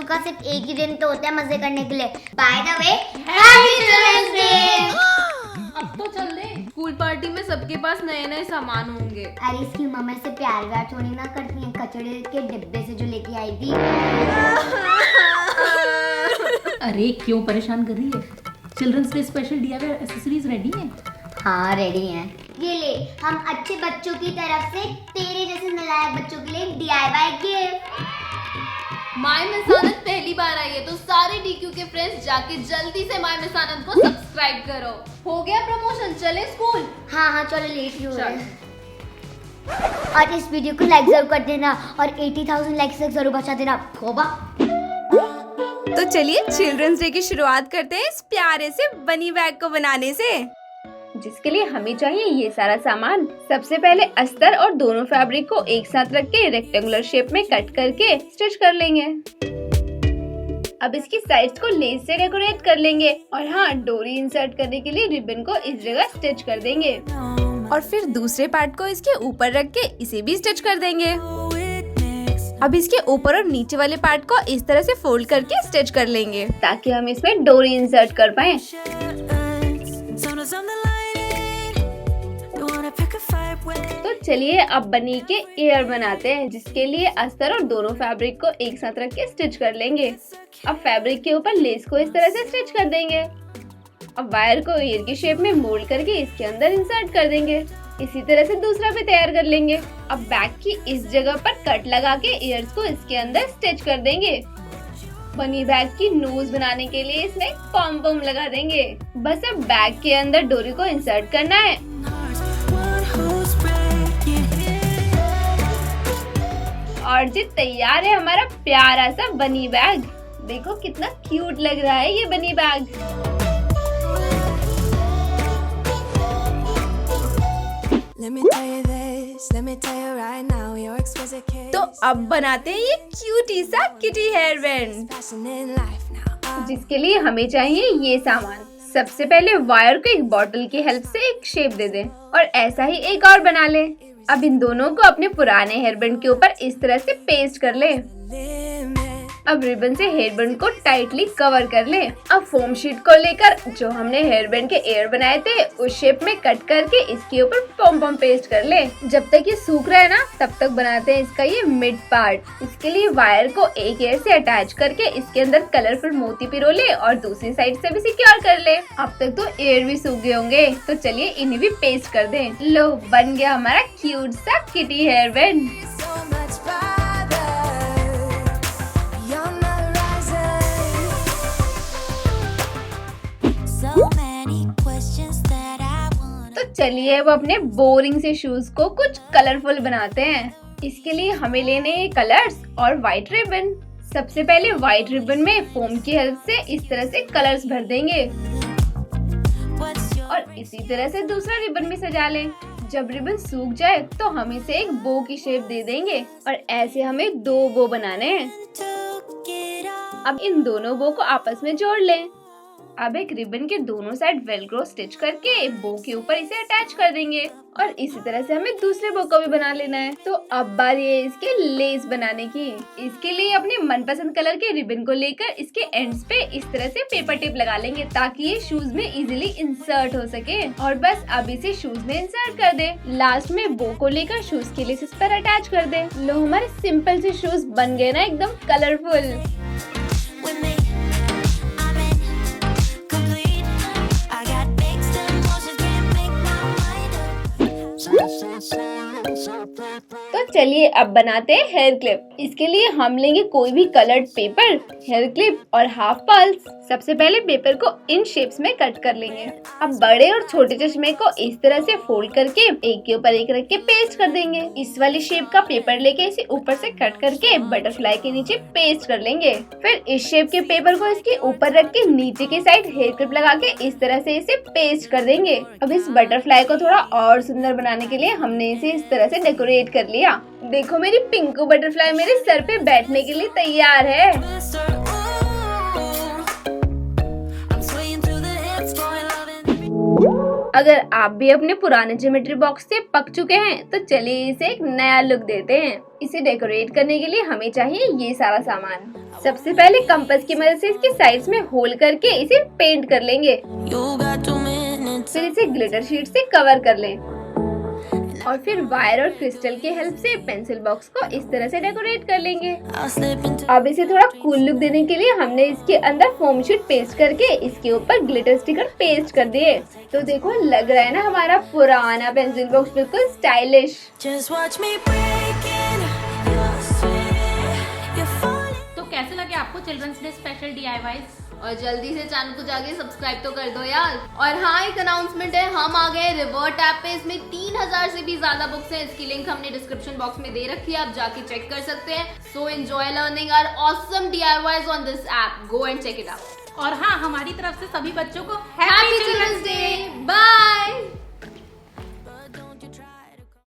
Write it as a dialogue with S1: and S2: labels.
S1: बच्चों का सिर्फ एक ही दिन तो होता है मजे करने के लिए। By the way, happy children's day.
S2: अब तो चल दे, स्कूल पार्टी में सबके पास नए नए सामान होंगे।
S1: अरे इसकी मम्मा से प्यार व्यार थोड़ी ना करती है, कचड़े के डिब्बे से जो लेके आई थी।
S3: अरे क्यों परेशान कर रही है? Children's day special DIY accessories ready हैं?
S1: हाँ रेडी हैं। ये ले, हम अच्छे बच्चों की तरफ से तेरे जैसे नालायक बच्चों के लिए DIY गिफ्ट।
S2: माय मिसानत पहली बार आई है तो सारे डीक्यू के फ्रेंड्स जाके जल्दी से माय मिसानत को सब्सक्राइब करो। हो गया प्रमोशन, चले स्कूल।
S1: हाँ चलो, लेट ही हो रहा है। और इस वीडियो को लाइक जरूर कर देना और 80,000 लाइक्स तक जरूर पहुंचा देना। खोबा।
S4: तो चलिए चिल्ड्रंस डे की शुरुआत करते हैं इस प्यारे से बनी बैग को बनाने से, जिसके लिए हमें चाहिए ये सारा सामान। सबसे पहले अस्तर और दोनों फैब्रिक को एक साथ रख के रेक्टेंगुलर शेप में कट करके स्टिच कर लेंगे। अब इसकी साइड्स को लेस से डेकोरेट कर लेंगे और हाँ, डोरी इंसर्ट करने के लिए रिबन को इस जगह स्टिच कर देंगे और फिर दूसरे पार्ट को इसके ऊपर रख के इसे भी स्टिच कर देंगे। अब इसके ऊपर और नीचे वाले पार्ट को इस तरह से फोल्ड करके स्टिच कर लेंगे ताकि हम इसमें डोरी इंसर्ट कर पाएं। तो चलिए अब बनी के ईयर बनाते हैं, जिसके लिए अस्तर और दोनों फैब्रिक को एक साथ रख के स्टिच कर लेंगे। अब फैब्रिक के ऊपर लेस को इस तरह से स्टिच कर देंगे। अब वायर को ईयर की शेप में मोल्ड करके इसके अंदर इंसर्ट कर देंगे। इसी तरह से दूसरा भी तैयार कर लेंगे। अब बैक की इस जगह पर कट लगा के ईयर्स को इसके अंदर स्टिच कर देंगे। बनी बैग की नोज बनाने के लिए इसमें पॉम पॉम लगा देंगे। बस अब बैग के अंदर डोरी को इंसर्ट करना है। और जी तैयार है हमारा प्यारा सा बनी बैग। देखो कितना क्यूट लग रहा है ये बनी बैग। तो अब बनाते हैं ये क्यूटी सा किटी हेयर बैंड, जिसके लिए हमें चाहिए ये सामान। सबसे पहले वायर को एक बॉटल की हेल्प से एक शेप दे दें और ऐसा ही एक और बना लें। अब इन दोनों को अपने पुराने हेयर बैंड के ऊपर इस तरह से पेस्ट कर लें। अब रिबन से हेयर बैंड को टाइटली कवर कर लें। अब फोम शीट को लेकर जो हमने हेयर बैंड के एयर बनाए थे उस शेप में कट करके इसके ऊपर पॉम पॉम पेस्ट कर लें। जब तक ये सूख रहा है ना तब तक बनाते हैं इसका ये मिड पार्ट। इसके लिए वायर को एक एयर से अटैच करके इसके अंदर कलरफुल मोती पिरो ले और दूसरी साइड से भी सिक्योर कर ले। अब तक तो एयर भी सूख गए होंगे तो चलिए इन्हें भी पेस्ट कर दें। लो, बन गया हमारा क्यूट सा किटी हेयर बैंड। तो चलिए अब अपने बोरिंग से शूज को कुछ कलरफुल बनाते हैं। इसके लिए हमें लेने हैं कलर्स और व्हाइट रिबन। सबसे पहले व्हाइट रिबन में फोम की हेल्प से इस तरह से कलर्स भर देंगे और इसी तरह से दूसरा रिबन भी सजा लें। जब रिबन सूख जाए तो हम इसे एक बो की शेप दे देंगे और ऐसे हमें 2 बो बनाने हैं। अब इन दोनों बो को आपस में जोड़ लें। अब एक रिबन के दोनों साइड वेलक्रो स्टिच करके बो के ऊपर इसे अटैच कर देंगे और इसी तरह से हमें दूसरे बो को भी बना लेना है। तो अब बारी है इसके लेस बनाने की। इसके लिए अपने मनपसंद कलर के रिबन को लेकर इसके एंड्स पे इस तरह से पेपर टेप लगा लेंगे ताकि ये शूज में इजीली इंसर्ट हो सके। और बस अब इसे शूज में इंसर्ट कर दे। लास्ट में बो को लेकर शूज के लेसेस पर अटैच कर दे। लो, हमारे सिंपल से शूज बन गए ना एकदम कलरफुल। तो चलिए अब बनाते हैं हेयर क्लिप। इसके लिए हम लेंगे कोई भी कलर्ड पेपर, हेयर क्लिप और हाफ पल्स। सबसे पहले पेपर को इन शेप्स में कट कर लेंगे। अब बड़े और छोटे चश्मे को इस तरह से फोल्ड करके एक के ऊपर एक रख के पेस्ट कर देंगे। इस वाली शेप का पेपर लेके इसे ऊपर से कट करके बटरफ्लाई के नीचे पेस्ट कर लेंगे। फिर इस शेप के पेपर को इसके ऊपर रख के नीचे की साइड हेयर क्लिप लगा के इस तरह से इसे पेस्ट कर देंगे। अब इस बटरफ्लाई को थोड़ा और सुंदर बनाने के लिए हमने इसे इस तरह से डेकोरेट कर लिया। देखो मेरी पिंकू बटरफ्लाई मेरे सर पे बैठने के लिए तैयार है। अगर आप भी अपने पुराने ज्योमेट्री बॉक्स से पक चुके हैं तो चलिए इसे एक नया लुक देते हैं। इसे डेकोरेट करने के लिए हमें चाहिए ये सारा सामान। सबसे पहले कंपास की मदद से इसके साइड्स में होल करके इसे पेंट कर लेंगे। फिर इसे ग्लिटर शीट से कवर कर लें और फिर वायर और क्रिस्टल की हेल्प से पेंसिल बॉक्स को इस तरह से डेकोरेट कर लेंगे। अब इसे थोड़ा कूल लुक देने के लिए हमने इसके अंदर फोम शीट पेस्ट करके इसके ऊपर ग्लिटर स्टिकर पेस्ट कर दिए। तो देखो लग रहा है ना हमारा पुराना पेंसिल बॉक्स बिल्कुल स्टाइलिश।
S3: तो कैसे लगे आपको चिल्ड्रंस डे स्पेशल DIYs?
S2: और जल्दी से चैनल को जाके सब्सक्राइब तो कर दो यार। और हाँ, एक अनाउंसमेंट है, हम आ गए रिवर्ट ऐप पे। इसमें 3000 से भी ज्यादा बुक्स हैं। इसकी लिंक हमने डिस्क्रिप्शन बॉक्स में दे रखी है, आप जाके चेक कर सकते हैं। So enjoy learning our awesome DIYs on this app. Go and check it out.
S3: और हाँ, हमारी तरफ से सभी बच्चों को
S2: हैप्पी चिल्ड्रंस डे। बाय।